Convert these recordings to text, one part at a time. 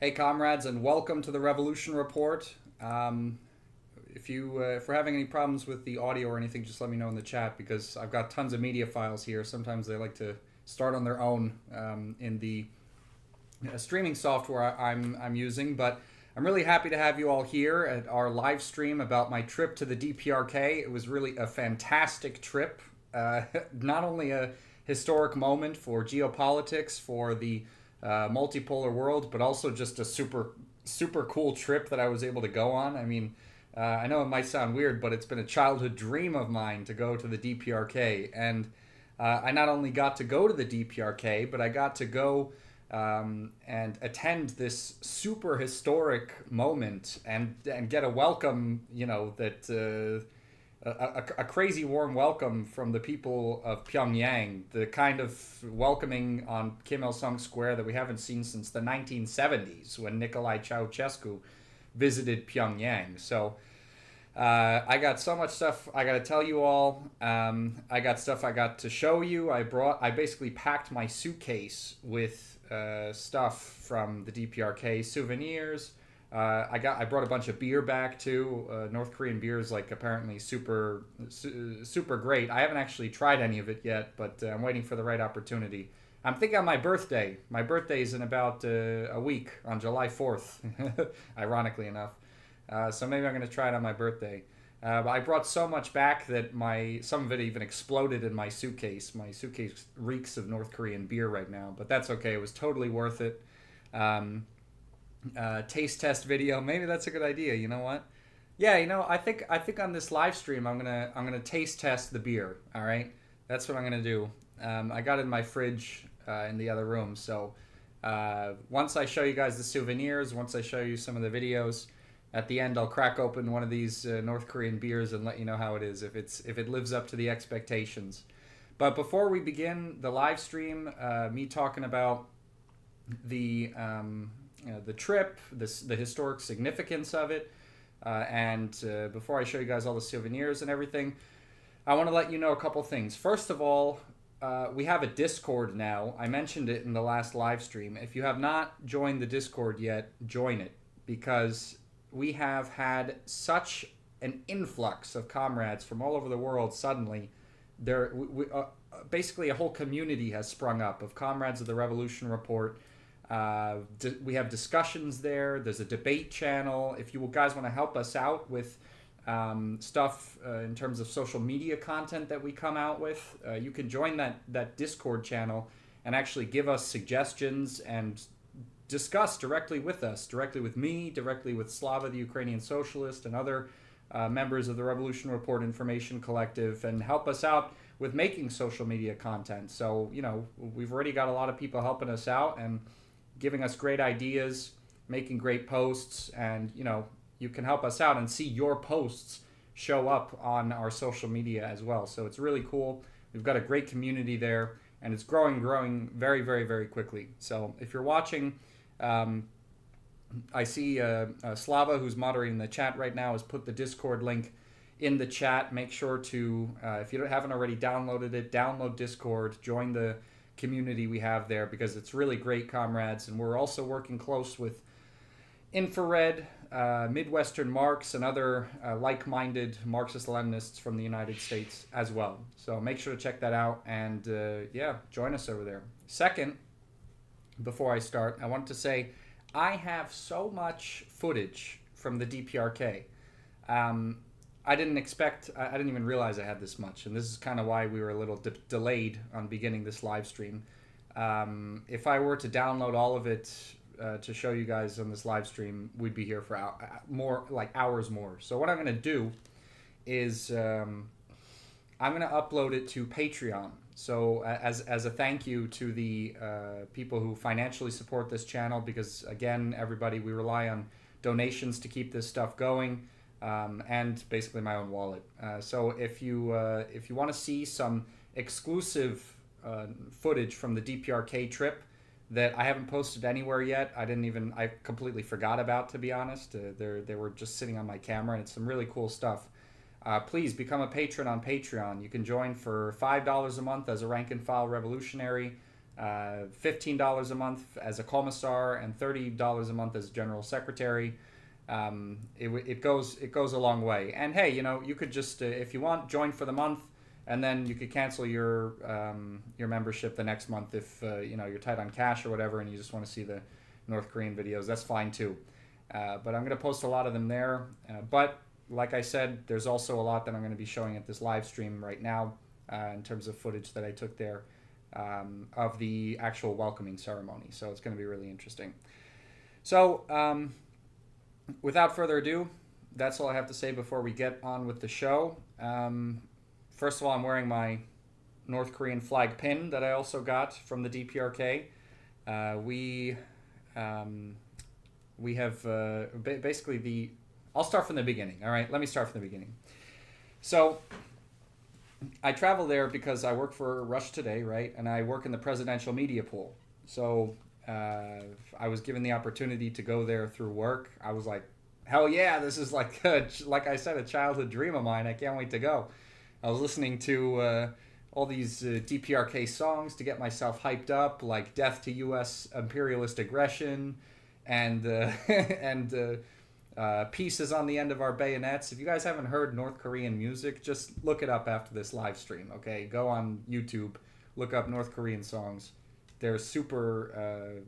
Hey, comrades, and welcome to the Revolution Report. If we're having any problems with the audio or anything, just let me know in the chat because I've got tons of media files here. Sometimes they like to start on their own in the streaming software I'm using. But I'm really happy to have you all here at our live stream about my trip to the DPRK. It was really a fantastic trip. Not only a historic moment for geopolitics, for the multipolar world, but also just a super cool trip that I was able to go on. I mean, I know it might sound weird, but it's been a childhood dream of mine to go to the DPRK, and I not only got to go to the DPRK, but I got to go and attend this super historic moment and get a welcome, that. A crazy warm welcome from the people of Pyongyang, the kind of welcoming on Kim Il-sung Square that we haven't seen since the 1970s when Nicolae Ceausescu visited Pyongyang. So I got so much stuff I got to tell you all. I got stuff I got to show you. I basically packed my suitcase with stuff from the DPRK, souvenirs. I brought a bunch of beer back too. North Korean beer is like apparently super great. I haven't actually tried any of it yet, but I'm waiting for the right opportunity. I'm thinking on my birthday. My birthday is in about a week on July 4th, ironically enough. So maybe I'm going to try it on my birthday. But I brought so much back that some of it even exploded in my suitcase. My suitcase reeks of North Korean beer right now, but that's okay. It was totally worth it. Taste test video. Maybe that's a good idea. You know what? Yeah, I think on this live stream I'm gonna taste test the beer. All right, that's what I'm gonna do. I got it in my fridge in the other room. So once I show you guys the souvenirs, once I show you some of the videos, at the end I'll crack open one of these North Korean beers and let you know how it is, if it lives up to the expectations. But before we begin the live stream, me talking about the the trip, the historic significance of it, and before I show you guys all the souvenirs and everything, I want to let you know a couple things. First of all, we have a Discord now. I mentioned it in the last live stream. If you have not joined the Discord yet, join it, because we have had such an influx of comrades from all over the world suddenly. Basically a whole community has sprung up of comrades of the Revolution Report. We have discussions there. There's a debate channel. If you guys want to help us out with stuff in terms of social media content that we come out with, you can join that Discord channel and actually give us suggestions and discuss directly with us, directly with me, directly with Slava, the Ukrainian socialist, and other members of the Revolution Report Information Collective, and help us out with making social media content. So, we've already got a lot of people helping us out and giving us great ideas, making great posts, and you can help us out and see your posts show up on our social media as well. So it's really cool. We've got a great community there, and it's growing very, very, very quickly. So if you're watching, I see Slava, who's moderating the chat right now, has put the Discord link in the chat. Make sure to, if you haven't already downloaded it, download Discord, join the community we have there, because it's really great, comrades. And we're also working close with Infrared, Midwestern Marx, and other like-minded Marxist-Leninists from the United States as well. So make sure to check that out, and join us over there. Second, before I start, I want to say I have so much footage from the DPRK. I didn't even realize I had this much, and this is kind of why we were a little delayed on beginning this live stream. If I were to download all of it to show you guys on this live stream, we'd be here for hours more. So what I'm going to do is I'm going to upload it to Patreon. So as a thank you to the people who financially support this channel, because again, everybody, we rely on donations to keep this stuff going. And basically my own wallet. So if you want to see some exclusive footage from the DPRK trip that I haven't posted anywhere yet, I completely forgot about, to be honest. They were just sitting on my camera, and it's some really cool stuff. Please become a patron on Patreon. You can join for $5 a month as a rank and file revolutionary. $15 a month as a commissar and $30 a month as general secretary. It goes a long way. And hey, you could just if you want, join for the month, and then you could cancel your membership the next month if you're tight on cash or whatever, and you just want to see the North Korean videos. That's fine too. But I'm going to post a lot of them there. But like I said, there's also a lot that I'm going to be showing at this live stream right now in terms of footage that I took there of the actual welcoming ceremony. So it's going to be really interesting. So without further ado, that's all I have to say before we get on with the show. First of all, I'm wearing my North Korean flag pin that I also got from the DPRK. We have basically I'll start from the beginning. All right, let me start from the beginning. So I travel there because I work for Russia Today, right? And I work in the presidential media pool. So I was given the opportunity to go there through work. I was like, hell yeah, this is like I said, a childhood dream of mine. I can't wait to go. I was listening to all these DPRK songs to get myself hyped up, like "Death to U.S. Imperialist Aggression" and "Peace is on the end of our bayonets." If you guys haven't heard North Korean music, just look it up after this live stream. Okay, go on YouTube, look up North Korean songs. They're super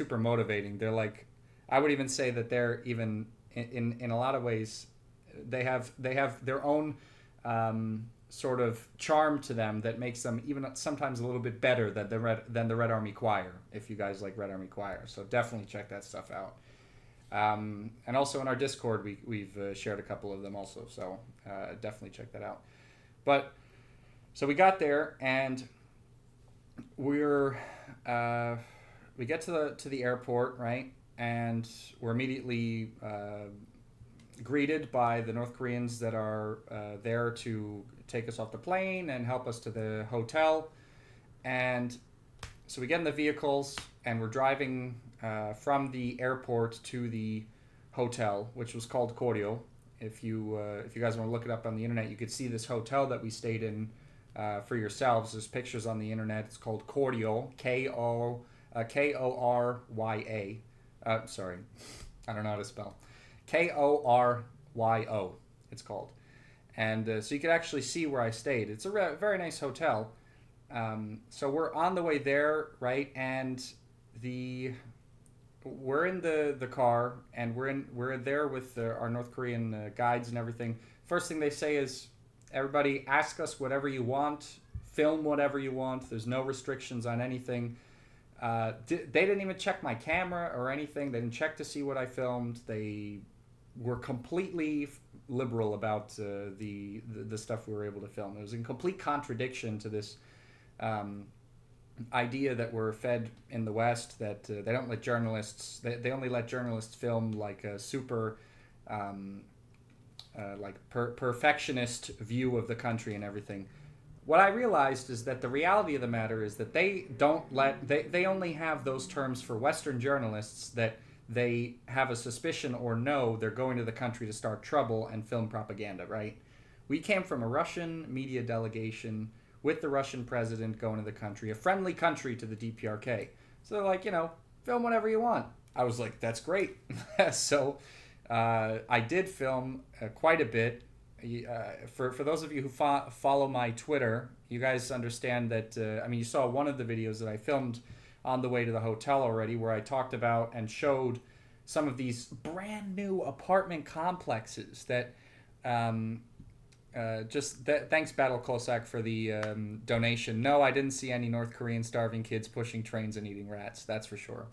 motivating. They're like, I would even say that they're even in a lot of ways, they have their own sort of charm to them that makes them even sometimes a little bit better than the Red Army Choir, if you guys like Red Army Choir. So definitely check that stuff out. And also in our Discord, we've shared a couple of them also. So definitely check that out. But so we got there and we get to the airport, right? And we're immediately greeted by the North Koreans that are there to take us off the plane and help us to the hotel. And so we get in the vehicles and we're driving from the airport to the hotel, which was called Koryo. If you guys want to look it up on the internet, you could see this hotel that we stayed in for yourselves. There's pictures on the internet. It's called Koryo, Korya. Sorry, I don't know how to spell. Koryo, it's called. And so you could actually see where I stayed. It's a very nice hotel. So we're on the way there, right? And we're in the car, and we're there with our North Korean guides and everything. First thing they say is, everybody ask us whatever you want, film whatever you want. There's no restrictions on anything. They didn't even check my camera or anything. They didn't check to see what I filmed. They were completely liberal about the stuff we were able to film. It was in complete contradiction to this idea that we're fed in the West, that they don't let journalists. They only let journalists film like a super perfectionist view of the country and everything. What I realized is that the reality of the matter is that they only have those terms for Western journalists that they have a suspicion or know they're going to the country to start trouble and film propaganda, right? We came from a Russian media delegation with the Russian president going to the country, a friendly country to the DPRK. So they're like, film whatever you want. I was like, that's great. So I did film quite a bit. For those of you who follow my Twitter, you guys understand that, you saw one of the videos that I filmed on the way to the hotel already, where I talked about and showed some of these brand new apartment complexes that, thanks Battle Cossack for the donation. No, I didn't see any North Korean starving kids pushing trains and eating rats, that's for sure.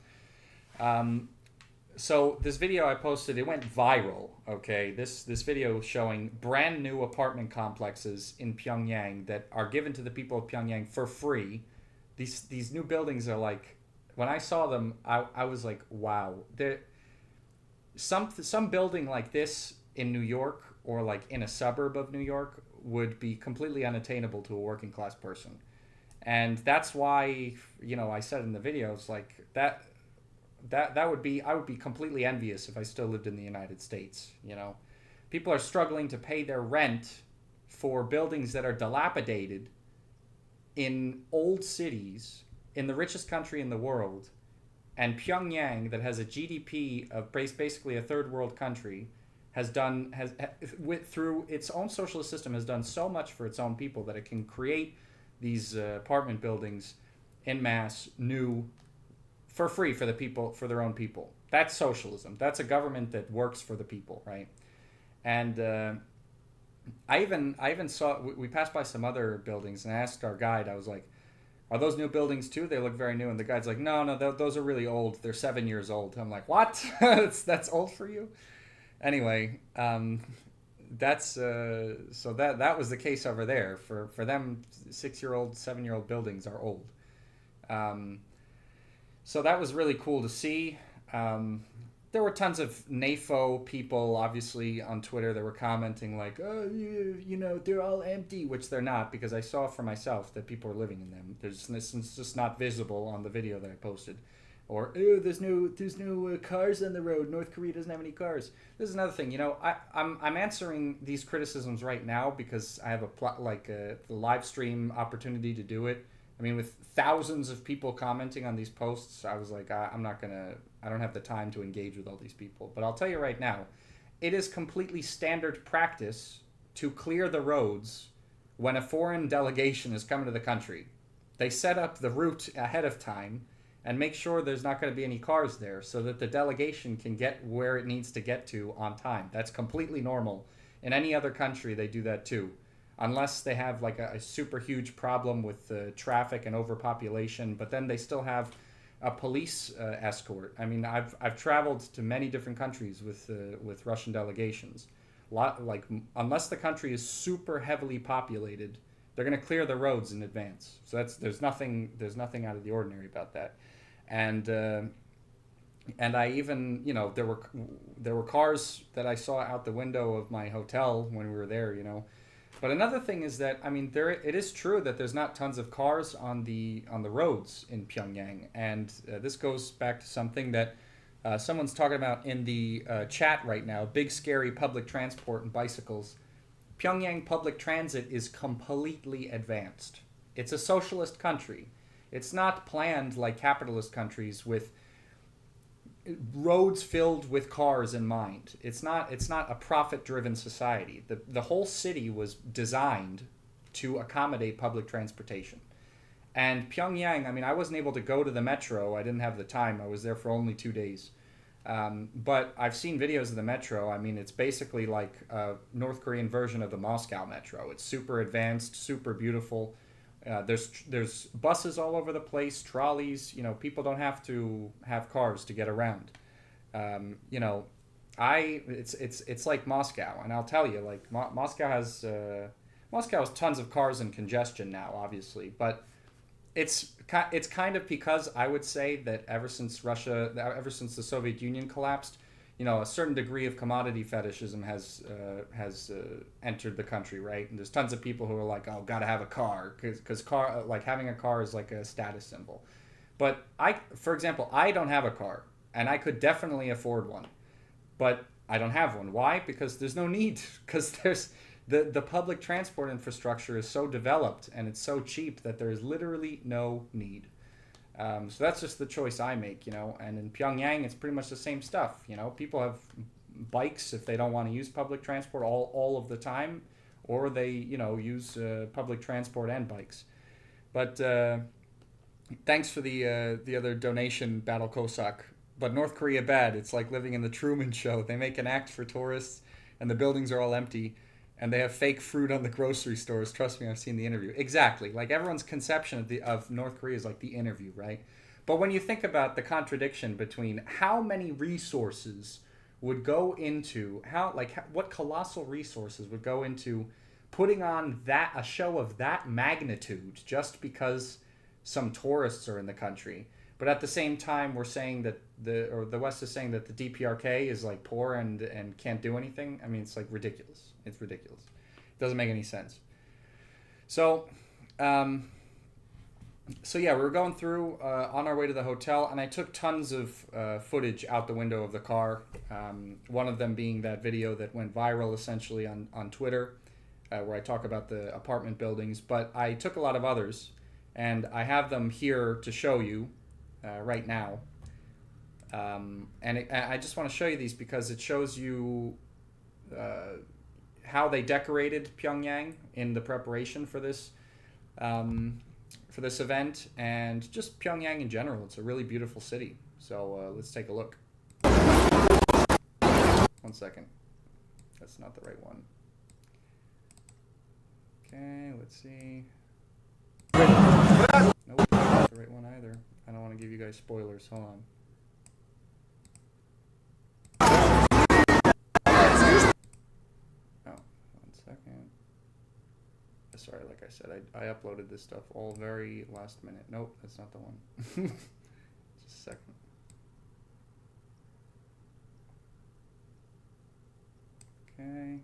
So this video I posted, it went viral, okay? This video showing brand new apartment complexes in Pyongyang that are given to the people of Pyongyang for free. These new buildings are like, when I saw them, I was like, wow. Some building like this in New York or like in a suburb of New York would be completely unattainable to a working class person. And that's why, I said in the videos like that would be, I would be completely envious if I still lived in the United States. People are struggling to pay their rent for buildings that are dilapidated in old cities in the richest country in the world, and Pyongyang, that has a GDP of basically a third world country, through its own socialist system, has done so much for its own people that it can create these apartment buildings en masse, new, for free for the people, for their own people. That's socialism. That's a government that works for the people, right? And I even saw, we passed by some other buildings, and I asked our guide, I was like, are those new buildings too? They look very new. And the guide's like, no, those are really old. They're 7 years old. I'm like, what? That's old for you? Anyway, that's so that was the case over there. For them, 6-year-old, 7-year-old buildings are old. So that was really cool to see. There were tons of NAFO people, obviously, on Twitter that were commenting like, oh, you know, they're all empty, which they're not, because I saw for myself that people are living in them. It's just not visible on the video that I posted. Or, oh, there's no cars on the road. North Korea doesn't have any cars. This is another thing. You know, I'm answering these criticisms right now because I have the live stream opportunity to do it. I mean, with thousands of people commenting on these posts, I was like, I don't have the time to engage with all these people. But I'll tell you right now, it is completely standard practice to clear the roads when a foreign delegation is coming to the country. They set up the route ahead of time and make sure there's not going to be any cars there so that the delegation can get where it needs to get to on time. That's completely normal. In any other country, they do that too. Unless they have like a super huge problem with traffic and overpopulation, but then they still have a police escort. I mean, I've traveled to many different countries with Russian delegations. Unless the country is super heavily populated, they're going to clear the roads in advance. So there's nothing out of the ordinary about that. And I even, you know, there were cars that I saw out the window of my hotel when we were there, you know. But another thing is that, I mean, it is true that there's not tons of cars on the roads in Pyongyang, and this goes back to something that someone's talking about in the chat right now. Big scary public transport and bicycles. Pyongyang public transit is completely advanced. It's a socialist country. It's not planned like capitalist countries with roads filled with cars in mind. It's not a profit-driven society. The whole city was designed to accommodate public transportation. And Pyongyang, I mean, I wasn't able to go to the metro. I didn't have the time. I was there for only 2 days. But I've seen videos of the metro. I mean, it's basically like a North Korean version of the Moscow metro. It's super advanced, super beautiful. There's buses all over the place, trolleys. You know, people don't have to have cars to get around. You know, it's like Moscow, and I'll tell you, like Moscow has tons of cars and congestion now, obviously, but it's kind of because I would say that ever since the Soviet Union collapsed, you know, a certain degree of commodity fetishism has entered the country, right? And there's tons of people who are like, oh, gotta have a car, because having a car is like a status symbol. But for example, I don't have a car, and I could definitely afford one, but I don't have one. Why? Because there's no need. Because the public transport infrastructure is so developed and it's so cheap that there is literally no need. So that's just the choice I make, you know. And in Pyongyang, it's pretty much the same stuff. You know, people have bikes if they don't want to use public transport all of the time, or they, you know, use public transport and bikes. But thanks for the other donation, Battle Cossack. But North Korea bad. It's like living in the Truman Show. They make an act for tourists, and the buildings are all empty. And they have fake fruit on the grocery stores. Trust me, I've seen The Interview. Exactly. Like everyone's conception of North Korea is like The Interview, right? But when you think about the contradiction between how many resources would go into what colossal resources would go into putting on a show of that magnitude just because some tourists are in the country. But at the same time, we're saying that the West is saying that the DPRK is like poor and can't do anything. I mean, it's like ridiculous. It's ridiculous. It doesn't make any sense. So, yeah, we were going through on our way to the hotel, and I took tons of footage out the window of the car. One of them being that video that went viral essentially on Twitter, where I talk about the apartment buildings. But I took a lot of others. And I have them here to show you right now. I just want to show you these because it shows you how they decorated Pyongyang in the preparation for this event, and just Pyongyang in general. It's a really beautiful city. So let's take a look. 1 second. That's not the right one. Okay, let's see. Nope, not the right one either. I don't want to give you guys spoilers. Hold on. Oh, 1 second. Sorry, like I said, I uploaded this stuff all very last minute. Nope, that's not the one. Just a second. Okay.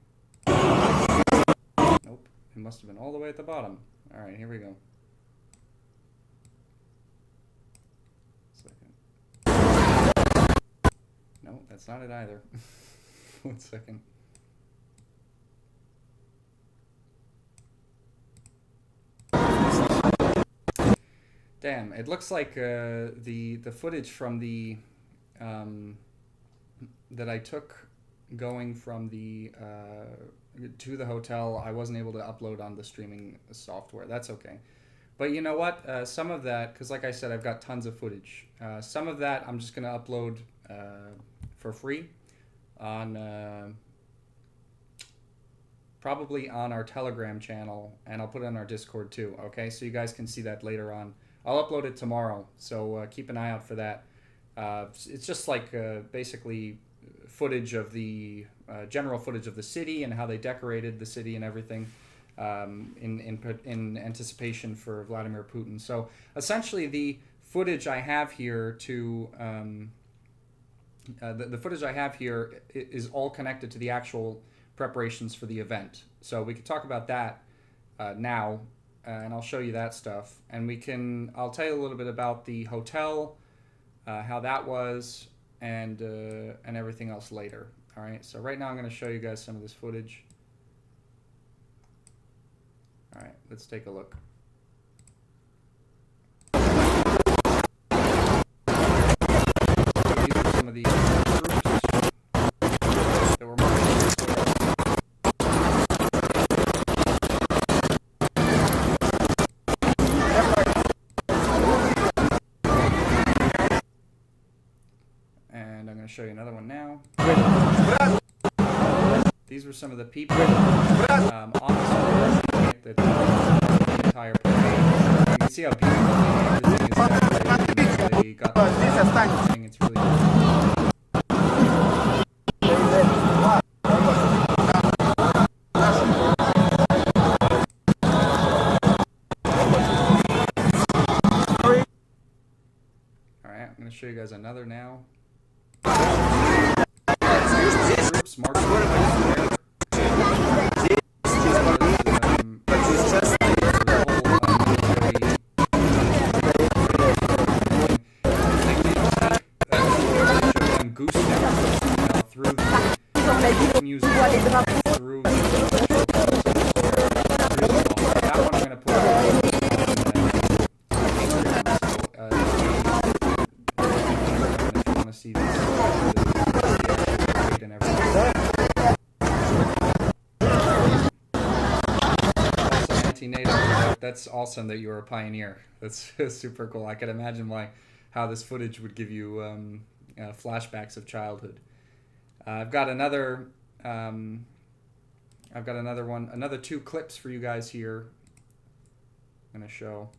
Nope, it must have been all the way at the bottom. All right, here we go. No, that's not it either. 1 second. Damn, it looks like the footage from the that I took going from the to the hotel, I wasn't able to upload on the streaming software. That's okay. But you know what? Some of that, because like I said, I've got tons of footage. Some of that I'm just going to upload for free on probably on our Telegram channel, and I'll put it on our Discord too. Okay, so you guys can see that later on. I'll upload it tomorrow, so keep an eye out for that. It's just like basically footage of the general footage of the city and how they decorated the city and everything in anticipation for Vladimir Putin. So essentially, the footage I have here to the footage I have here is all connected to the actual preparations for the event. So we could talk about that now. And I'll show you that stuff, and I'll tell you a little bit about the hotel, how that was, and everything else later. All right, so right now I'm going to show you guys some of this footage. All right, let's take a look. These are some of the troops that were marching. Show you another one now. These were some of the people on the square that the entire parade. You can see how beautiful everything is decorated. They got the thing. It's really Alright, I'm going to show you guys another now. Groups marching That's awesome that you were a pioneer. That's super cool. I could imagine how this footage would give you flashbacks of childhood. I've got another one, another 2 clips for you guys here. I'm gonna show.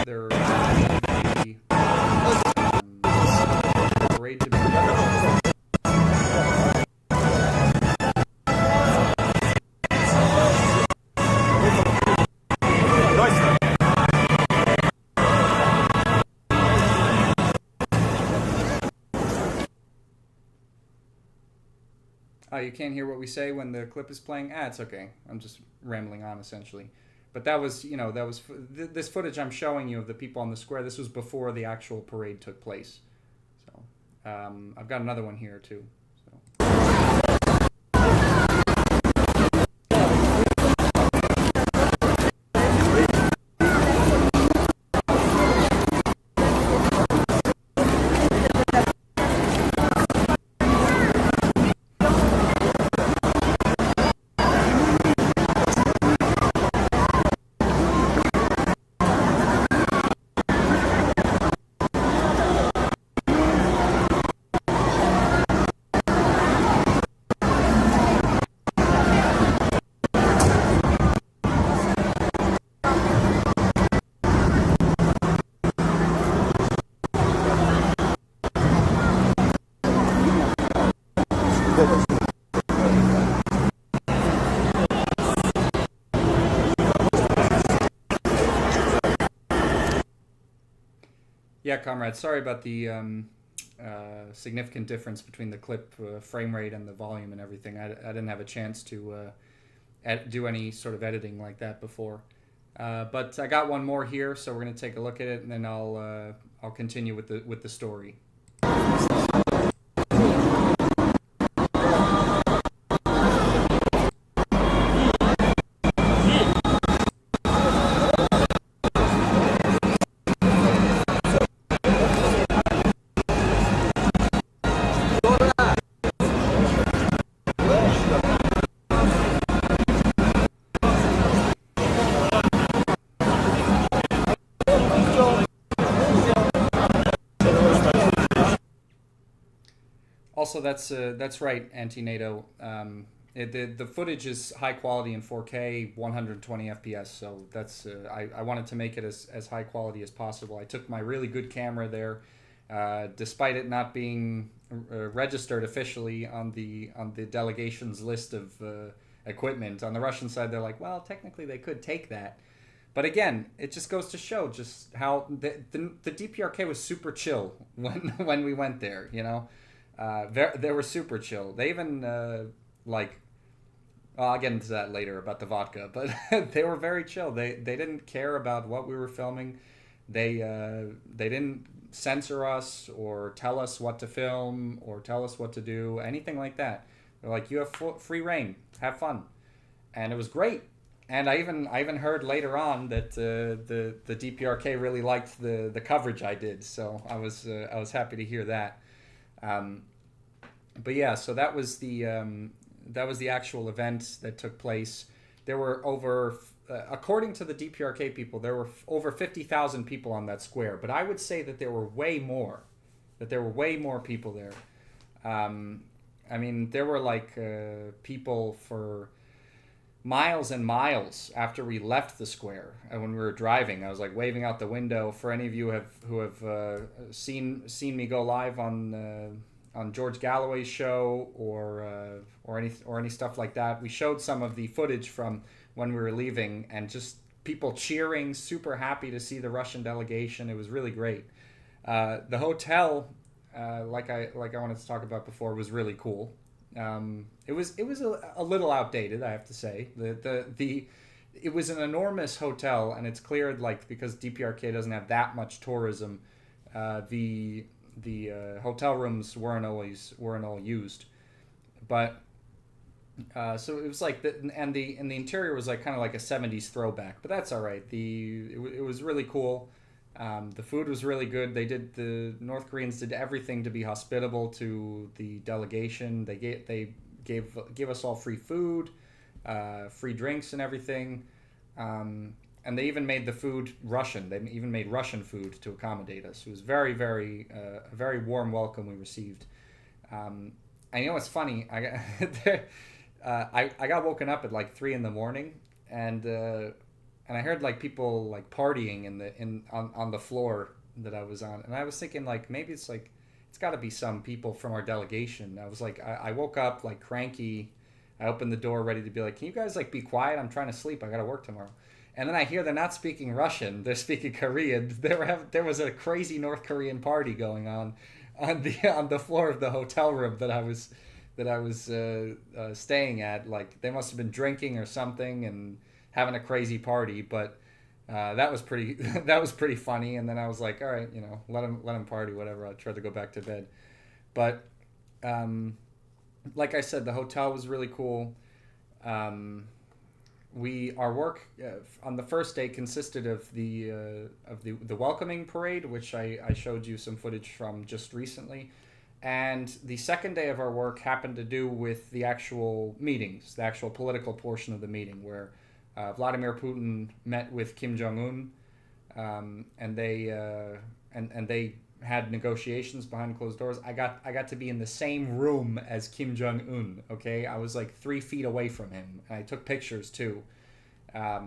They're parade to be. You can't hear what we say when the clip is playing? It's okay. I'm just rambling on, essentially. But that was, this footage I'm showing you of the people on the square, this was before the actual parade took place. So, I've got another one here, too. So. Yeah, comrade. Sorry about the significant difference between the clip frame rate and the volume and everything. I didn't have a chance to do any sort of editing like that before. But I got one more here, so we're gonna take a look at it, and then I'll continue with the story. Also, that's right, anti-NATO. The footage is high quality in 4K, 120 FPS. So that's I wanted to make it as high quality as possible. I took my really good camera there, despite it not being registered officially on the delegation's list of equipment. On the Russian side, they're like, well, technically they could take that. But again, it just goes to show just how the DPRK was super chill when we went there. You know. They were super chill. They even well, I'll get into that later about the vodka, but they were very chill. They didn't care about what we were filming. They didn't censor us or tell us what to film or tell us what to do, anything like that. They're like, you have free reign, have fun, and it was great. And I even heard later on that the DPRK really liked the coverage I did, so I was happy to hear that. But yeah, so that was the actual event that took place. There were over, according to the DPRK people, there were over 50,000 people on that square. But I would say that there were way more. That there were way more people there. I mean, there were like people for miles and miles after we left the square. And when we were driving, I was like waving out the window. For any of you who have seen me go live on George Galloway's show or any stuff like that, we showed some of the footage from when we were leaving, and just people cheering, super happy to see the Russian delegation. It was really great. The hotel, like I wanted to talk about before, was really cool. It was a little outdated, I have to say. It was an enormous hotel, and it's clear, like, because DPRK doesn't have that much tourism, the hotel rooms weren't all used, but so it was like and the interior was like kind of like a 70s throwback, but that's all right. It was really cool. The food was really good. The North Koreans did everything to be hospitable to the delegation. They gave us all free food, free drinks and everything. And they even made the food Russian. They even made Russian food to accommodate us. It was very, very, a very warm welcome we received. I know it's funny. I got woken up at like 3 a.m. and I heard like people like partying on the floor that I was on, and I was thinking like maybe it's got to be some people from our delegation. I was like, I woke up like cranky. I opened the door ready to be like, can you guys like be quiet? I'm trying to sleep. I got to work tomorrow. And then I hear they're not speaking Russian; they're speaking Korean. There was a crazy North Korean party going on the floor of the hotel room that I was staying at. Like they must have been drinking or something and having a crazy party. But that was pretty funny. And then I was like, all right, let them party, whatever. I'll try to go back to bed. But like I said, the hotel was really cool. Our work on the first day consisted of the welcoming parade, which I showed you some footage from just recently, and the second day of our work happened to do with the actual meetings, the actual political portion of the meeting, where Vladimir Putin met with Kim Jong Un, and they had negotiations behind closed doors. I got to be in the same room as Kim Jong Un. Okay, I was like 3 feet away from him, and I took pictures too. I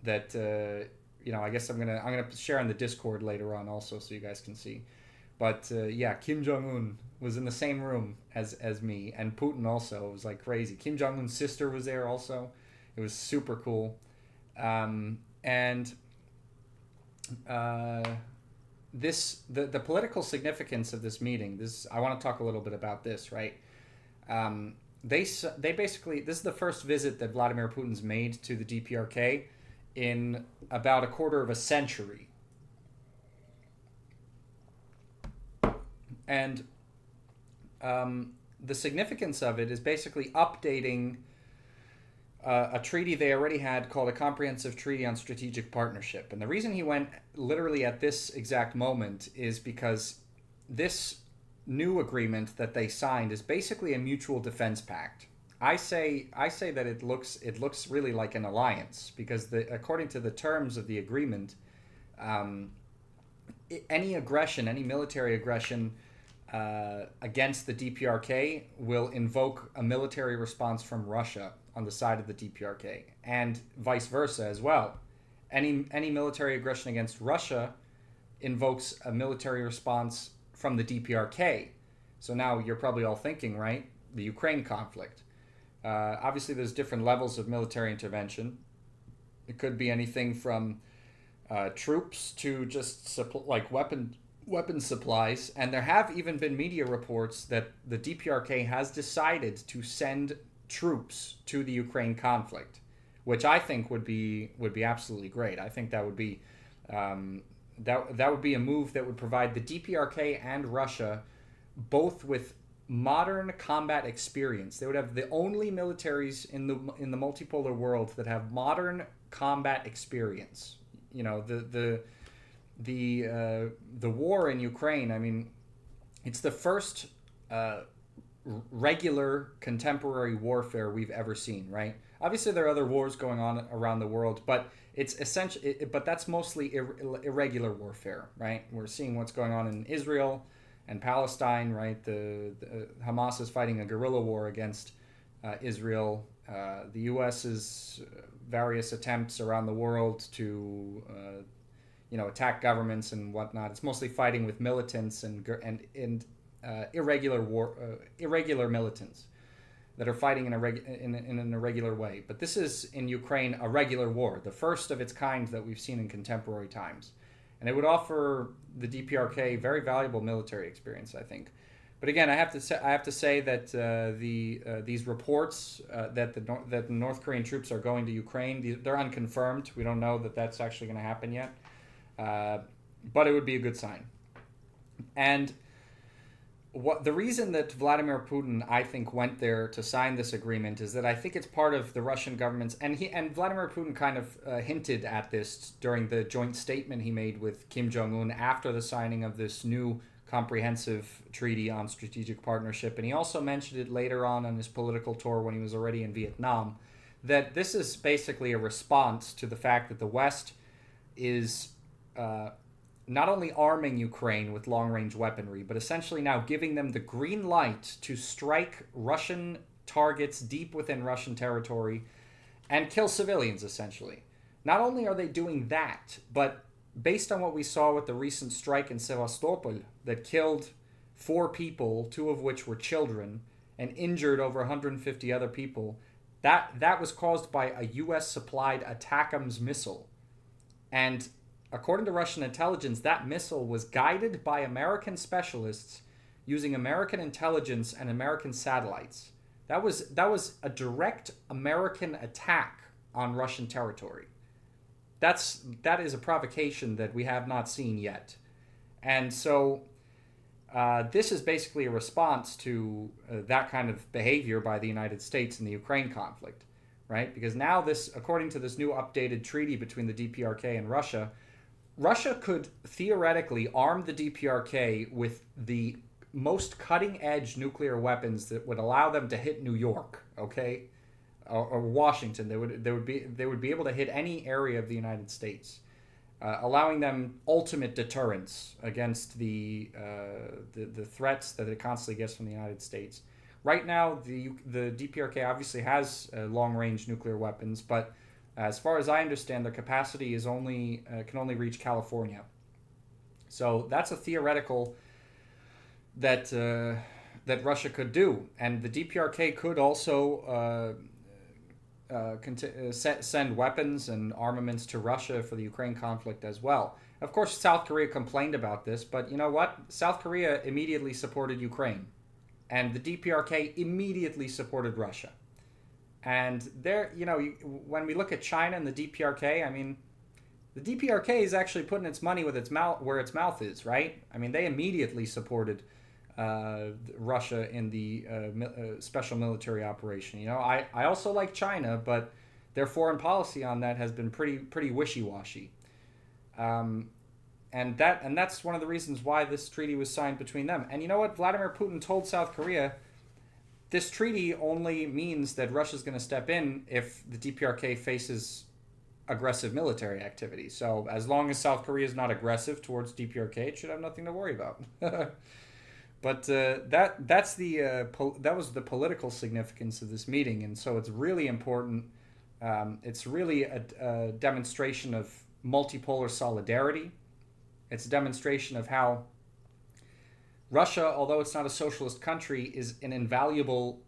guess I'm gonna share on the Discord later on also, so you guys can see. But yeah, Kim Jong-un was in the same room as me, and Putin also. It was like crazy. Kim Jong-un's sister was there also. It was super cool. And the political significance of this meeting. This I want to talk a little bit about this, right? They basically, this is the first visit that Vladimir Putin's made to the DPRK in about a quarter of a century. And the significance of it is basically updating a treaty they already had called a Comprehensive Treaty on Strategic Partnership. And the reason he went literally at this exact moment is because this new agreement that they signed is basically a mutual defense pact. I say that it looks really like an alliance because according to the terms of the agreement, any military aggression against the DPRK will invoke a military response from Russia on the side of the DPRK, and vice versa as well. Any military aggression against Russia invokes a military response from the DPRK. So now you're probably all thinking, right? The Ukraine conflict. Obviously, there's different levels of military intervention. It could be anything from troops to just weapon supplies. And there have even been media reports that the DPRK has decided to send troops to the Ukraine conflict, which I think would be absolutely great. I think that would be that would be a move that would provide the DPRK and Russia both with modern combat experience. They would have the only militaries in the multipolar world that have modern combat experience. You know, the war in Ukraine. I mean, it's the first regular contemporary warfare we've ever seen, right? Obviously, there are other wars going on around the world, but it's essential. But that's mostly irregular warfare, right? We're seeing what's going on in Israel and Palestine, right? The Hamas is fighting a guerrilla war against Israel. The U.S.'s various attempts around the world to attack governments and whatnot. It's mostly fighting with militants and irregular militants that are fighting in an irregular way. But this is, in Ukraine, a regular war, the first of its kind that we've seen in contemporary times. And it would offer the DPRK very valuable military experience, I think. But again, I have to say that these reports that the North Korean troops are going to Ukraine, they're unconfirmed. We don't know that that's actually going to happen yet. But it would be a good sign. And the reason that Vladimir Putin, I think, went there to sign this agreement is that I think it's part of the Russian government's, and Vladimir Putin kind of hinted at this during the joint statement he made with Kim Jong-un after the signing of this new comprehensive treaty on strategic partnership. And he also mentioned it later on his political tour when he was already in Vietnam, that this is basically a response to the fact that the West is not only arming Ukraine with long-range weaponry, but essentially now giving them the green light to strike Russian targets deep within Russian territory and kill civilians, essentially. Not only are they doing that, but based on what we saw with the recent strike in Sevastopol that killed 4 people, 2 of which were children, and injured over 150 other people, that was caused by a U.S.-supplied ATACMS missile. And according to Russian intelligence, that missile was guided by American specialists using American intelligence and American satellites. That was a direct American attack on Russian territory. That is a provocation that we have not seen yet. And so this is basically a response to that kind of behavior by the United States in the Ukraine conflict, right? Because now according to this new updated treaty between the DPRK and Russia could theoretically arm the DPRK with the most cutting-edge nuclear weapons that would allow them to hit New York, okay, or Washington. They would be able to hit any area of the United States, allowing them ultimate deterrence against the threats that it constantly gets from the United States. Right now, the DPRK obviously has long-range nuclear weapons, but as far as I understand, their capacity is can only reach California. So that's a theoretical that Russia could do, and the DPRK could also send weapons and armaments to Russia for the Ukraine conflict as well. Of course, South Korea complained about this, but you know what? South Korea immediately supported Ukraine, and the DPRK immediately supported Russia. And there, when we look at China and the DPRK, I mean, the DPRK is actually putting its money with its mouth where its mouth is, right? I mean, they immediately supported Russia in the special military operation. I also like China, but their foreign policy on that has been pretty wishy-washy. And that's one of the reasons why this treaty was signed between them. And you know what? Vladimir Putin told South Korea, this treaty only means that Russia's going to step in if the DPRK faces aggressive military activity. So as long as South Korea is not aggressive towards DPRK, it should have nothing to worry about. But that was the political significance of this meeting, and so it's really important. It's really a demonstration of multipolar solidarity. It's a demonstration of how Russia, although it's not a socialist country, is an invaluable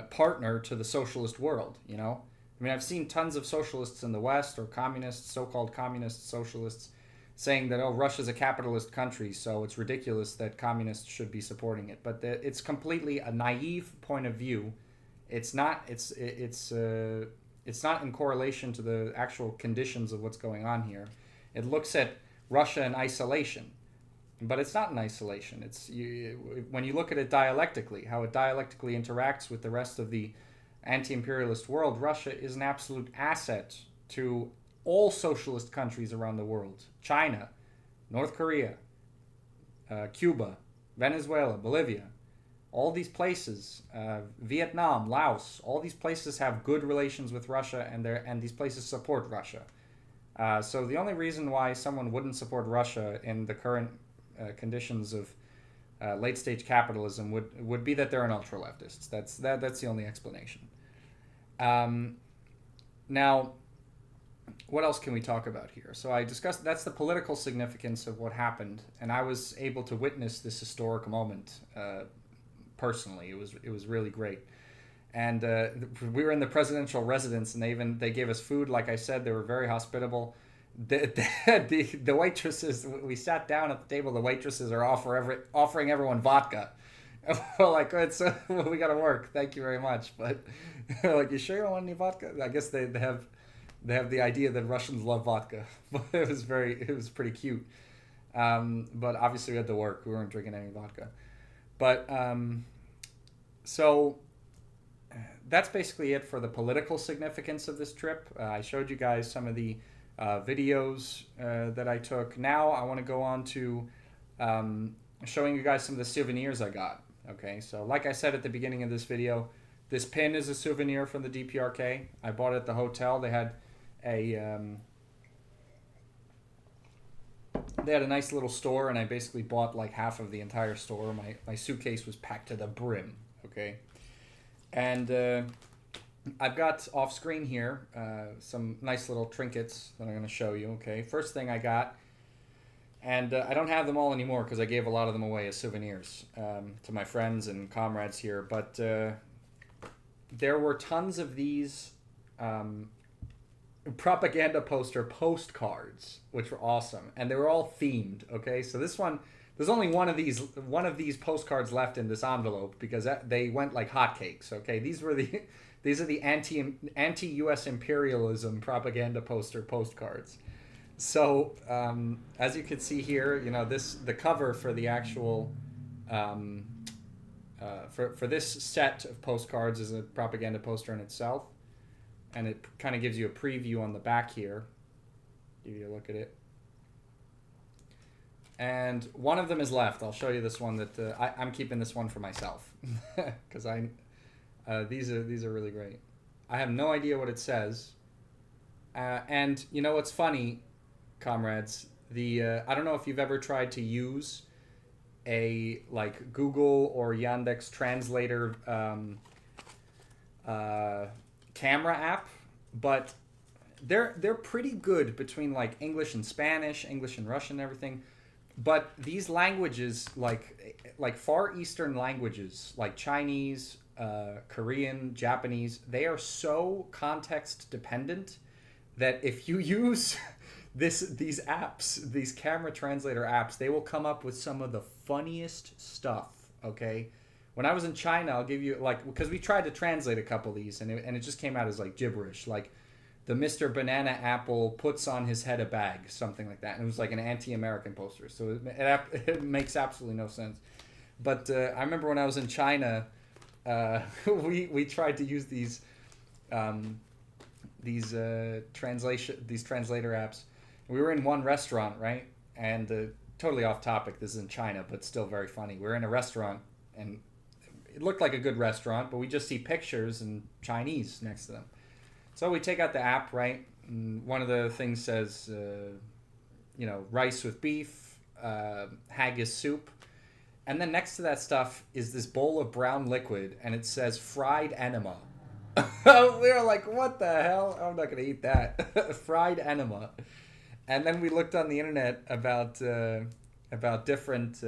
partner to the socialist world. I mean, I've seen tons of socialists in the West, or communists, so-called communist socialists, saying that, Russia's a capitalist country, so it's ridiculous that communists should be supporting it. But it's completely a naive point of view. It's not. It's not in correlation to the actual conditions of what's going on here. It looks at Russia in isolation, but it's not in isolation. When you look at it dialectically, how it dialectically interacts with the rest of the anti-imperialist world, Russia is an absolute asset to all socialist countries around the world. China, North Korea, Cuba, Venezuela, Bolivia, all these places, Vietnam, Laos, all these places have good relations with Russia, and these places support Russia. So the only reason why someone wouldn't support Russia in the current conditions of late-stage capitalism would be that they're an ultra-leftists. That's the only explanation. Now, what else can we talk about here? So I discussed, that's the political significance of what happened, and I was able to witness this historic moment personally. It was really great. And we were in the presidential residence, and they gave us food. Like I said, they were very hospitable. The waitresses, we sat down at the table, the waitresses are offering everyone vodka. We're like, we got to work. Thank you very much. But like, you sure you don't want any vodka? I guess they have the idea that Russians love vodka. But it was pretty cute. But obviously we had to work. We weren't drinking any vodka. But so that's basically it for the political significance of this trip. I showed you guys some of the videos that I took. Now I want to go on to showing you guys some of the souvenirs I got. Okay, so like I said at the beginning of this video, this pin is a souvenir from the DPRK. I bought it at the hotel. They had a nice little store, and I basically bought like half of the entire store. My suitcase was packed to the brim. Okay, and I've got off screen here some nice little trinkets that I'm going to show you. Okay, first thing I got, and I don't have them all anymore because I gave a lot of them away as souvenirs to my friends and comrades here. But there were tons of these propaganda poster postcards, which were awesome, and they were all themed. Okay, so this one, there's only one of these postcards left in this envelope because they went like hotcakes. Okay, these are the anti-US imperialism propaganda postcards. So as you can see here, the cover for the actual for this set of postcards is a propaganda poster in itself, and it kind of gives you a preview on the back here. Give you a look at it. And one of them is left. I'll show you this one that I'm keeping this one for myself because these are really great. I have no idea what it says, and you know what's funny, comrades? I don't know if you've ever tried to use a like Google or Yandex translator camera app, but they're pretty good between like English and Spanish, English and Russian and everything. But these languages, like Far Eastern languages, like Chinese, Korean, Japanese, they are so context dependent that if you use these apps, these camera translator apps, they will come up with some of the funniest stuff. Okay, when I was in China, I'll give you like because we tried to translate a couple of these and it just came out as like gibberish, like the Mr. Banana Apple puts on his head a bag, something like that. And it was like an anti-American poster. So it makes absolutely no sense. But I remember when I was in China, we tried to use these translator apps. We were in one restaurant, right? And totally off topic. This is in China, but still very funny. We were in a restaurant, and it looked like a good restaurant, but we just see pictures in Chinese next to them. So we take out the app, right? And one of the things says, rice with beef, haggis soup. And then next to that stuff is this bowl of brown liquid, and it says fried enema. We were like, what the hell? I'm not going to eat that. Fried enema. And then we looked on the internet about different...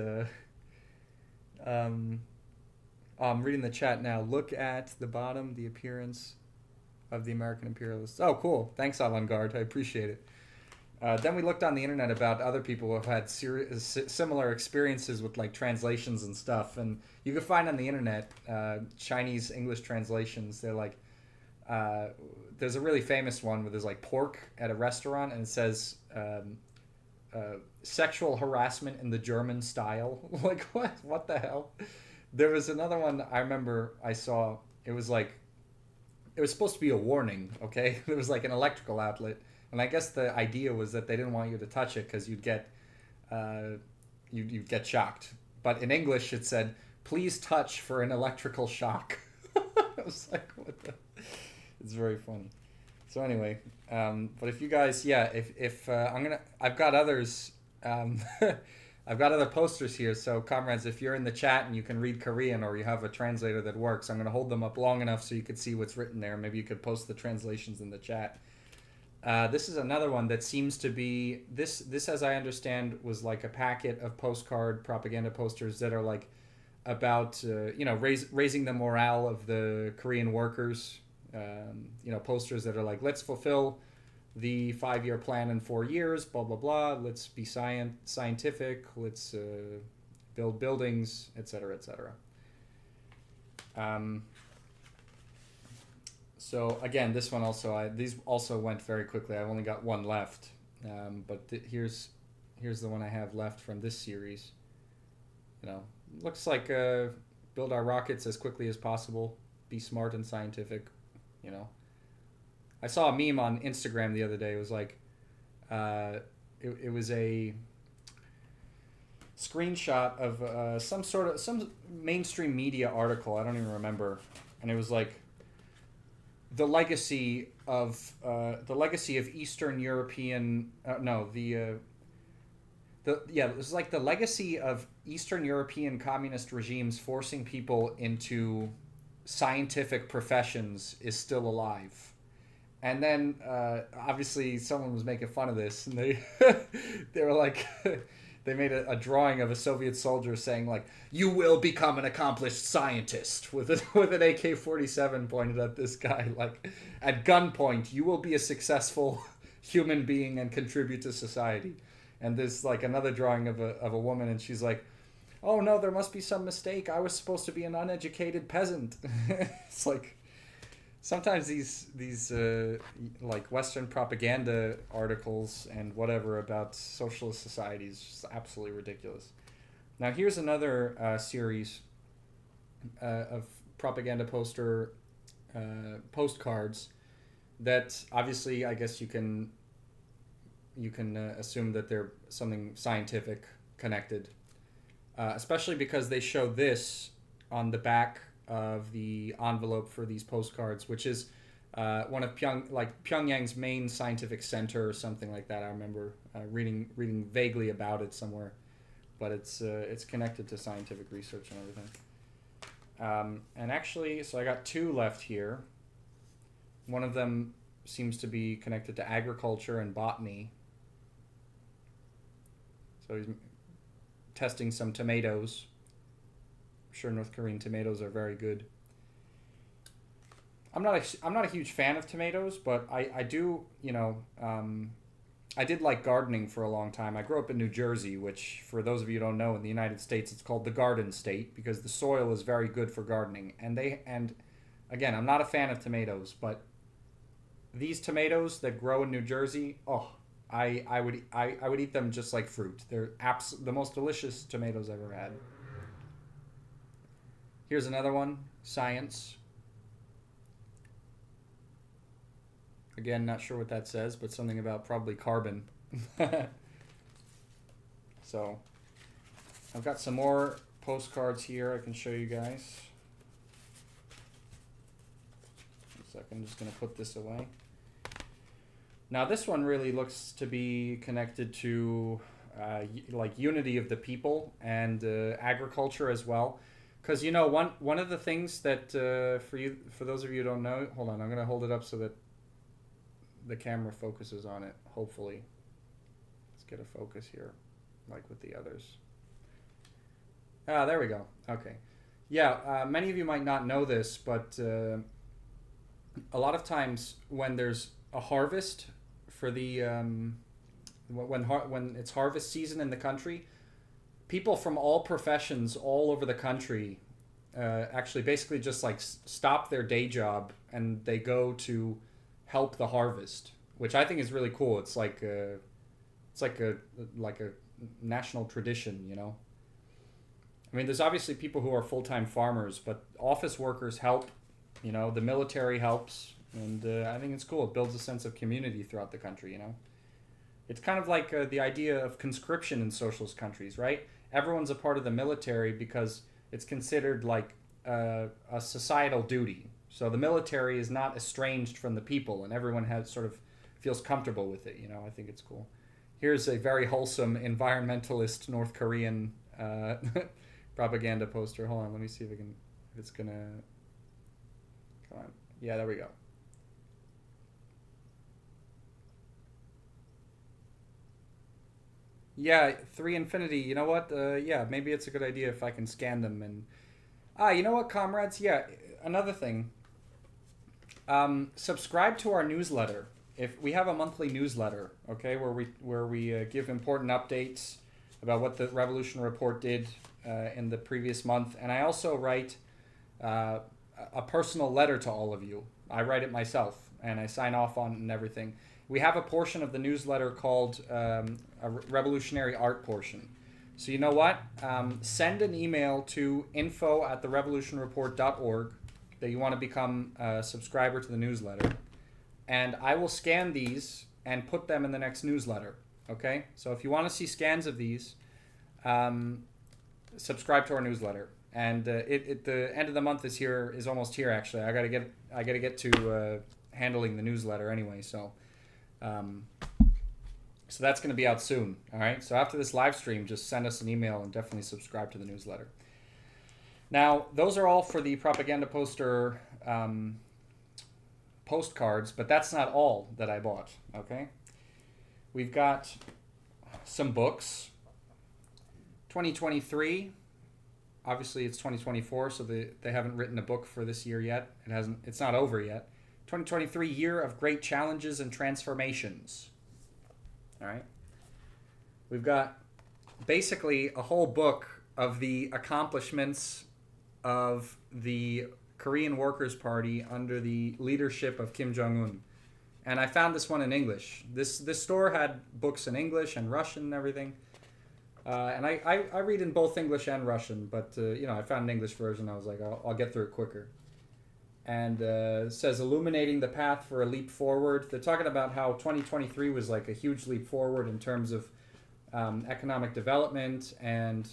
I'm reading the chat now. Look at the bottom, the appearance of the American imperialists. Oh, cool. Thanks, Avant-Garde. I appreciate it. Then we looked on the internet about other people who have had similar experiences with like translations and stuff. And you can find on the internet Chinese English translations. They're like, there's a really famous one where there's like pork at a restaurant and it says sexual harassment in the German style. Like, what the hell? There was another one I remember I saw. It was supposed to be a warning, okay? There was like an electrical outlet, and I guess the idea was that they didn't want you to touch it because you'd get shocked. But in English, it said, "Please touch for an electrical shock." I was like, "What the?" It's very funny. So anyway, but if you guys, if I've got others. I've got other posters here, so comrades, if you're in the chat and you can read Korean or you have a translator that works, I'm going to hold them up long enough so you can see what's written there. Maybe you could post the translations in the chat. This is another one that seems to be, this as I understand, was like a packet of postcard propaganda posters that are like about, raising the morale of the Korean workers. Posters that are like, let's fulfill the 5-year plan in 4 years, blah, blah, blah. Let's be scientific. Let's build buildings, etc., etc. So again, this one also, these also went very quickly. I've only got one left. But here's the one I have left from this series. Looks like build our rockets as quickly as possible. Be smart and scientific, I saw a meme on Instagram the other day. It was like, it was a screenshot of some mainstream media article. I don't even remember, and it was like the legacy of Eastern European. It was like the legacy of Eastern European communist regimes forcing people into scientific professions is still alive. And then, obviously, someone was making fun of this, and they were like, they made a drawing of a Soviet soldier saying, like, "You will become an accomplished scientist," with an AK-47 pointed at this guy, like, at gunpoint, "You will be a successful human being and contribute to society." And there's, like, another drawing of a woman, and she's like, "Oh, no, there must be some mistake. I was supposed to be an uneducated peasant." It's like... Sometimes these like Western propaganda articles and whatever about socialist societies is just absolutely ridiculous. Now here's another series of propaganda postcards that obviously I guess you can assume that they're something scientific connected, especially because they show this on the back of the envelope for these postcards, which is one of Pyongyang's main scientific center or something like that. I remember reading vaguely about it somewhere, but it's connected to scientific research and everything. And actually, so I got two left here. One of them seems to be connected to agriculture and botany. So testing some tomatoes. I'm sure North Korean tomatoes are very good. I'm not a huge fan of tomatoes, but I do, I did like gardening for a long time. I grew up in New Jersey, which, for those of you who don't know, in the United States, it's called the Garden State because the soil is very good for gardening. And again, I'm not a fan of tomatoes, but these tomatoes that grow in New Jersey, I would eat them just like fruit. They're the most delicious tomatoes I've ever had. Here's another one, science. Again, not sure what that says, but something about probably carbon. So, I've got some more postcards here I can show you guys. One second, I'm just going to put this away. Now, this one really looks to be connected to like unity of the people and agriculture as well. Because, one of the things that, for those of you who don't know, hold on, I'm going to hold it up so that the camera focuses on it, hopefully. Let's get a focus here, like with the others. There we go. Okay. Yeah, many of you might not know this, but a lot of times when there's a harvest for the when it's harvest season in the country, people from all professions all over the country actually basically just like stop their day job and they go to help the harvest, which I think is really cool. It's like a national tradition, I mean, there's obviously people who are full-time farmers, but office workers help, the military helps, and I think it's cool. It builds a sense of community throughout the country, It's kind of like the idea of conscription in socialist countries, right? Everyone's a part of the military because it's considered like a societal duty. So the military is not estranged from the people, and everyone feels comfortable with it. I think it's cool. Here's a very wholesome environmentalist North Korean propaganda poster. Hold on, let me see if it's gonna. Come on. Yeah, there we go. Yeah, 3 Infinity. You know what? Yeah, maybe it's a good idea if I can scan them and. You know what, comrades? Yeah, another thing. Subscribe to our newsletter. If we have a monthly newsletter, okay, where we give important updates about what the Revolution Report did in the previous month, and I also write a personal letter to all of you. I write it myself, and I sign off on it and everything. We have a portion of the newsletter called a revolutionary art portion. So you know what? Send an email to info@therevolutionreport.org that you want to become a subscriber to the newsletter, and I will scan these and put them in the next newsletter. Okay, so if you want to see scans of these, subscribe to our newsletter. And the end of the month is almost here. Actually, I gotta get to handling the newsletter anyway. So that's going to be out soon. All right. So after this live stream, just send us an email and definitely subscribe to the newsletter. Now, those are all for the propaganda poster postcards, but that's not all that I bought, okay? We've got some books. 2023, obviously it's 2024, so they haven't written a book for this year yet. It's not over yet. 2023, Year of Great Challenges and Transformations. All right? We've got basically a whole book of the accomplishments of the Korean Workers' Party under the leadership of Kim Jong-un. And I found this one in English. This store had books in English and Russian and everything. And I read in both English and Russian, but I found an English version. I was like, I'll get through it quicker. And it says, illuminating the path for a leap forward. They're talking about how 2023 was like a huge leap forward in terms of economic development and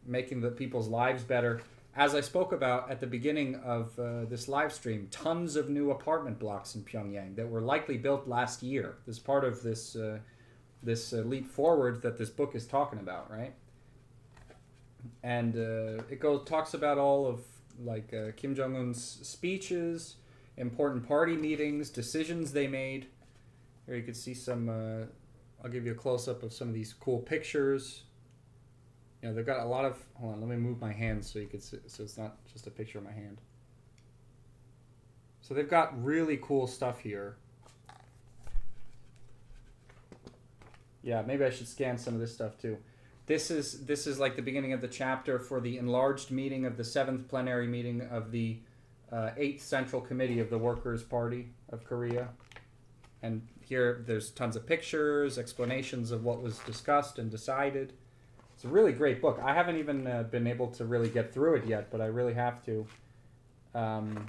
making the people's lives better. As I spoke about at the beginning of this live stream, tons of new apartment blocks in Pyongyang that were likely built last year. This is part of this leap forward that this book is talking about, right? And it talks about all of Kim Jong-un's speeches, important party meetings, decisions they made. Here you can see some. I'll give you a close-up of some of these cool pictures. You know, they've got a lot of. Hold on, let me move my hand so you can see, so it's not just a picture of my hand. So they've got really cool stuff here. Yeah, maybe I should scan some of this stuff too. This is like the beginning of the chapter for the enlarged meeting of the 7th plenary meeting of the 8th Central Committee of the Workers' Party of Korea. And here there's tons of pictures, explanations of what was discussed and decided. It's a really great book. I haven't even been able to really get through it yet, but I really have to. And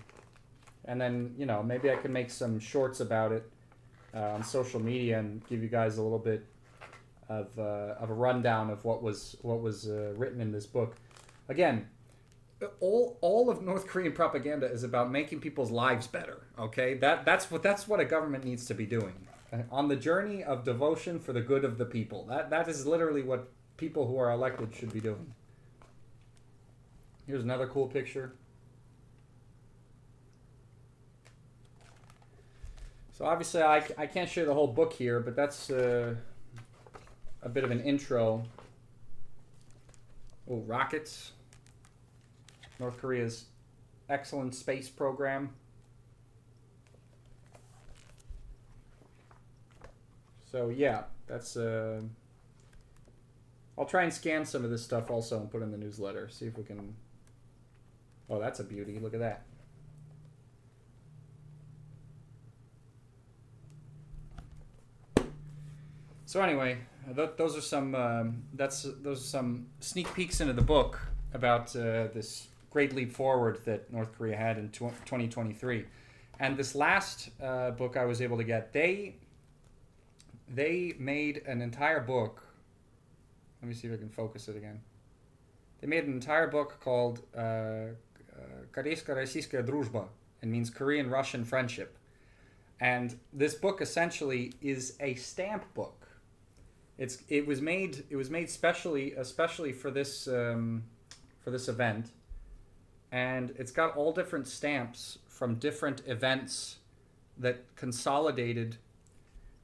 then, you know, maybe I can make some shorts about it on social media and give you guys a little bit of a rundown of what was written in this book. Again, all of North Korean propaganda is about making people's lives better. Okay, that's what a government needs to be doing on the journey of devotion for the good of the people. That is literally what people who are elected should be doing. Here's another cool picture. So obviously I can't share the whole book here, but that's a bit of an intro. Oh, rockets. North Korea's excellent space program. So yeah, that's I'll try and scan some of this stuff also and put in the newsletter. See if we can. Oh, that's a beauty. Look at that. So anyway, those are some those are some sneak peeks into the book about this great leap forward that North Korea had in 2023, and this last book I was able to get. They made an entire book. Let me see if I can focus it again. They made an entire book called Koreysko-Rossiyska Druzhba. It means Korean-Russian friendship, and this book essentially is a stamp book. It was made especially for this event, and it's got all different stamps from different events that consolidated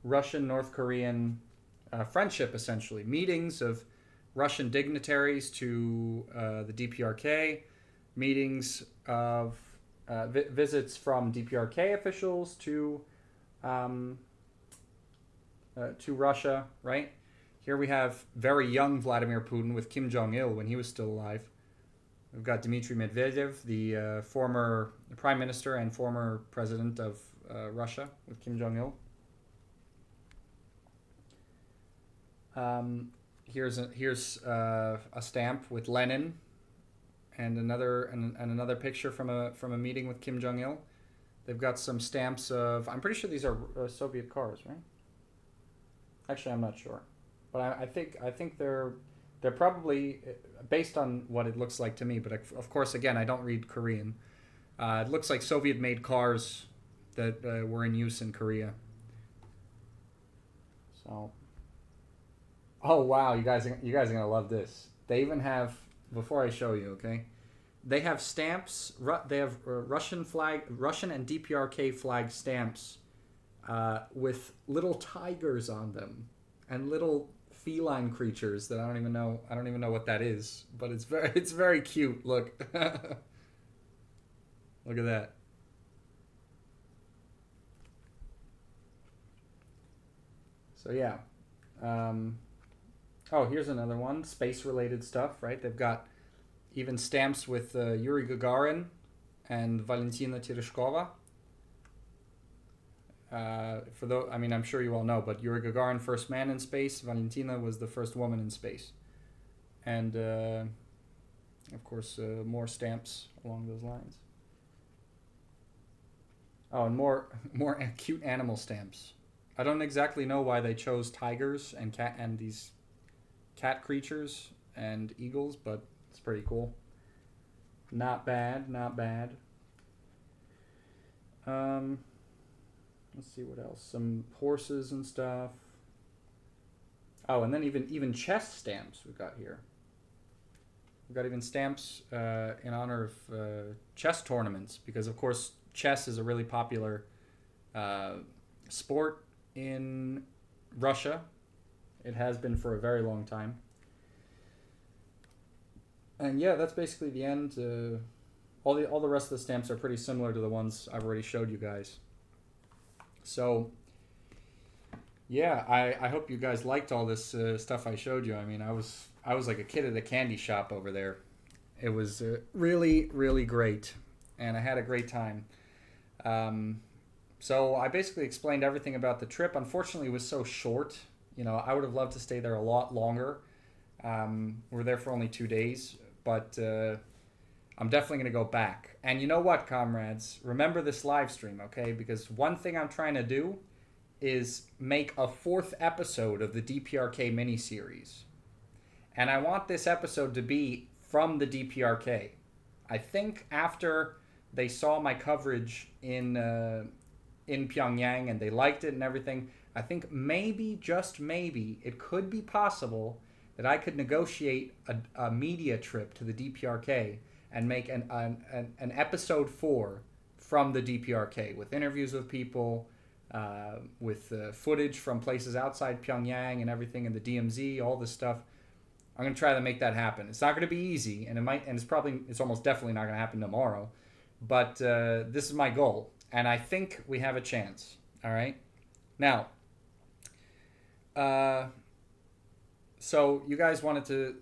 Russian North Korean friendship, essentially meetings of Russian dignitaries to the DPRK, meetings of visits from DPRK officials to Russia, right? Here we have very young Vladimir Putin with Kim Jong-il when he was still alive. We've got Dmitry Medvedev, the former prime minister and former president of Russia, with Kim Jong-il. Here's a stamp with Lenin, and another picture from a meeting with Kim Jong-il. They've got some stamps of. I'm pretty sure these are Soviet cars, right? Actually, I'm not sure, but I think they're probably based on what it looks like to me. But of course, again, I don't read Korean. It looks like Soviet-made cars that were in use in Korea. So, oh wow, you guys are gonna love this. They even have, before I show you, okay, they have stamps. They have Russian and DPRK flag stamps. With little tigers on them and little feline creatures that I don't even know what that is, but it's very cute. Look. Look at that. So yeah. Oh, here's another one, space related stuff, right? They've got even stamps with Yuri Gagarin and Valentina Tereshkova. I'm sure you all know, but Yuri Gagarin, first man in space. Valentina was the first woman in space, and of course, more stamps along those lines. Oh, and more cute animal stamps. I don't exactly know why they chose tigers and these cat creatures and eagles, but it's pretty cool. Not bad, not bad. Let's see what else. Some horses and stuff. Oh, and then even chess stamps we've got here. We've got even stamps in honor of chess tournaments, because of course chess is a really popular sport in Russia. It has been for a very long time. And yeah, that's basically the end. All the rest of the stamps are pretty similar to the ones I've already showed you guys. So yeah, I hope you guys liked all this stuff I showed you. I mean, I was like a kid at a candy shop over there. It was really really great, and I had a great time. Um, so I basically explained everything about the trip. Unfortunately, it was so short. You know, I would have loved to stay there a lot longer. We're there for only 2 days, but I'm definitely going to go back. And you know what, comrades? Remember this live stream, okay? Because one thing I'm trying to do is make a fourth episode of the DPRK miniseries. And I want this episode to be from the DPRK. I think after they saw my coverage in Pyongyang and they liked it and everything, I think maybe, just maybe, it could be possible that I could negotiate a media trip to the DPRK and make an episode 4 from the DPRK with interviews with people, with footage from places outside Pyongyang and everything, and the DMZ, all this stuff. I'm gonna try to make that happen. It's not gonna be easy, and it's almost definitely not gonna happen tomorrow. But this is my goal, and I think we have a chance. All right. Now, so you guys wanted to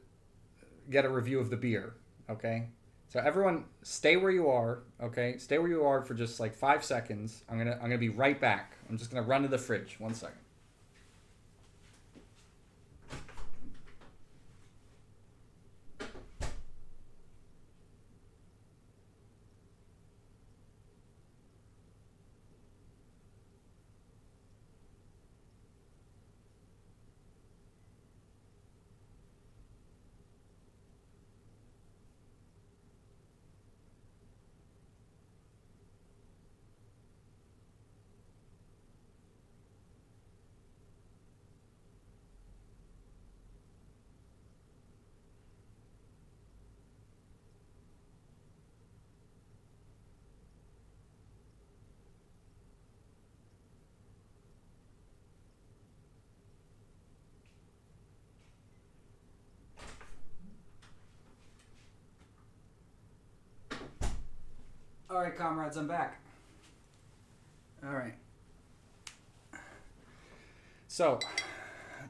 get a review of the beer, okay? So everyone, stay where you are, okay? Stay where you are for just like 5 seconds. I'm gonna be right back. I'm just gonna run to the fridge. 1 second. All right, comrades, I'm back. All right. So,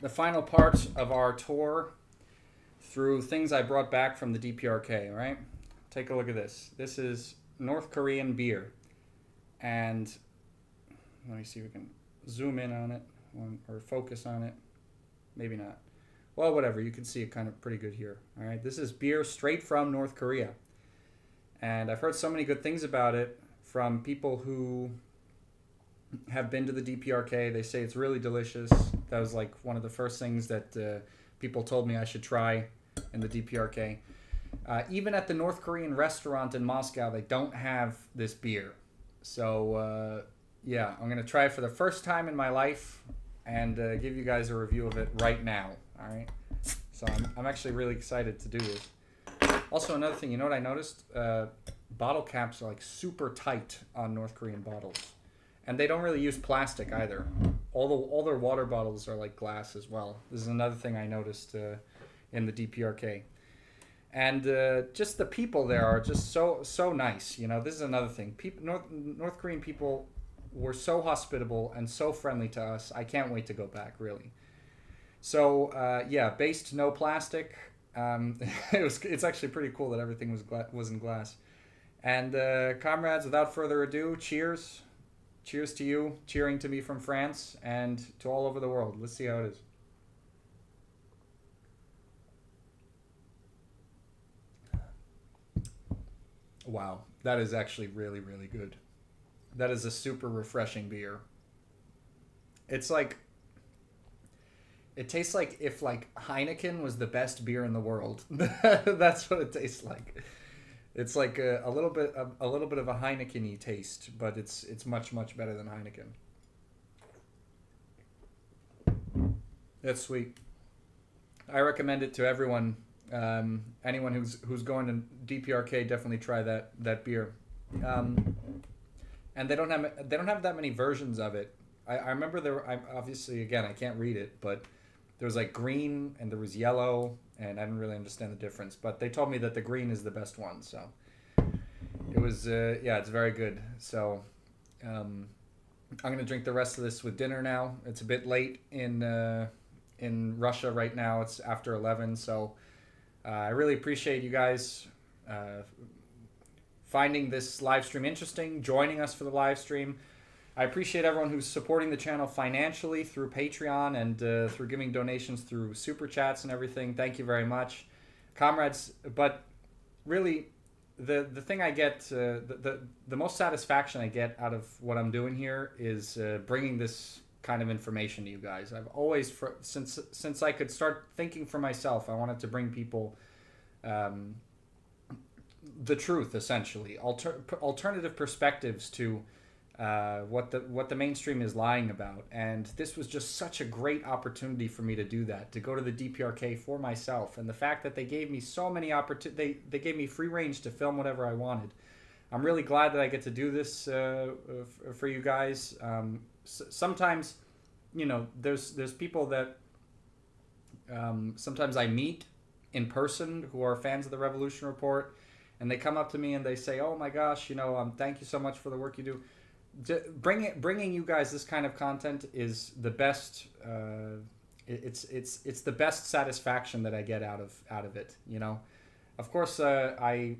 the final part of our tour through things I brought back from the DPRK, all right? Take a look at this. This is North Korean beer. And let me see if we can zoom in on it or focus on it. Maybe not. Well, whatever. You can see it kind of pretty good here. All right. This is beer straight from North Korea. And I've heard so many good things about it from people who have been to the DPRK. They say it's really delicious. That was like one of the first things that people told me I should try in the DPRK. Even at the North Korean restaurant in Moscow, they don't have this beer. So, yeah, I'm going to try it for the first time in my life and give you guys a review of it right now. All right. So I'm actually really excited to do this. Also, another thing, you know what I noticed? Bottle caps are like super tight on North Korean bottles. And they don't really use plastic either. All their water bottles are like glass as well. This is another thing I noticed in the DPRK. And just the people there are just so nice. You know, this is another thing. North Korean people were so hospitable and so friendly to us. I can't wait to go back, really. So, yeah, based no plastic. It's actually pretty cool that everything was in glass. And comrades, without further ado, cheers. Cheers to you, cheering to me from France and to all over the world. Let's see how it is. Wow, that is actually really, really good. That is a super refreshing beer. It's like, it tastes like if like Heineken was the best beer in the world. That's what it tastes like. It's like a little bit of a Heineken-y taste, but it's much better than Heineken. That's sweet. I recommend it to everyone. Anyone who's going to DPRK, definitely try that beer. And they don't have that many versions of it. I remember obviously, again, I can't read it, but there was like green and there was yellow and I didn't really understand the difference. But they told me that the green is the best one, so it was yeah, it's very good. So I'm gonna drink the rest of this with dinner now. It's a bit late in Russia right now. It's after 11, so I really appreciate you guys finding this live stream interesting, joining us for the live stream. I appreciate everyone who's supporting the channel financially through Patreon and through giving donations through Super Chats and everything. Thank you very much, comrades. But really, the thing I get, the most satisfaction I get out of what I'm doing here is bringing this kind of information to you guys. I've always, since I could start thinking for myself, I wanted to bring people the truth, essentially, alternative perspectives to what the mainstream is lying about. And this was just such a great opportunity for me to do that, to go to the DPRK for myself. And the fact that they gave me so many opportunities, they gave me free range to film whatever I wanted. I'm really glad that I get to do this for you guys. Sometimes, you know, there's people that sometimes I meet in person who are fans of the Revolution Report, and they come up to me and they say, "Oh my gosh, you know, thank you so much for the work you do." Bringing you guys this kind of content is the best. It's the best satisfaction that I get out of it. You know, of course, I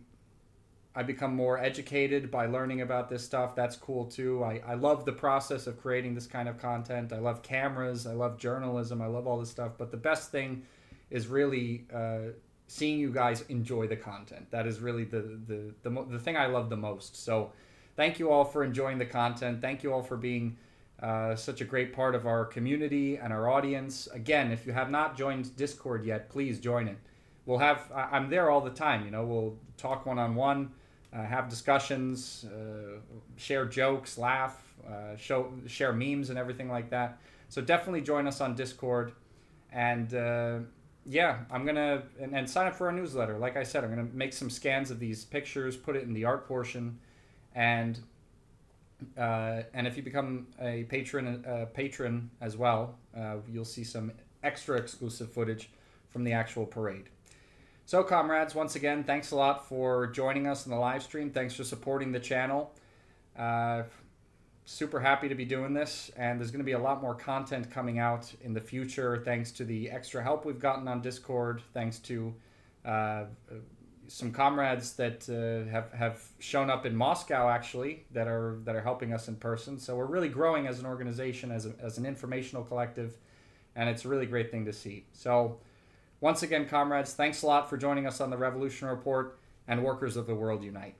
become more educated by learning about this stuff. That's cool too. I love the process of creating this kind of content. I love cameras. I love journalism. I love all this stuff. But the best thing is really seeing you guys enjoy the content. That is really the thing I love the most. So thank you all for enjoying the content. Thank you all for being such a great part of our community and our audience. Again, if you have not joined Discord yet, please join it. I'm there all the time. You know, we'll talk one-on-one, have discussions, share jokes, laugh, share memes and everything like that. So definitely join us on Discord. And yeah, I'm gonna and sign up for our newsletter. Like I said, I'm gonna make some scans of these pictures, put it in the art portion, and if you become a patron as well, you'll see some extra exclusive footage from the actual parade. So, comrades, once again, thanks a lot for joining us in the live stream. Thanks for supporting the channel. Super happy to be doing this, and there's going to be a lot more content coming out in the future thanks to the extra help we've gotten on Discord, thanks to some comrades that have shown up in Moscow, actually, that are helping us in person. So we're really growing as an organization, as an informational collective, and it's a really great thing to see. So once again, comrades, thanks a lot for joining us on the Revolution Report, and workers of the world unite.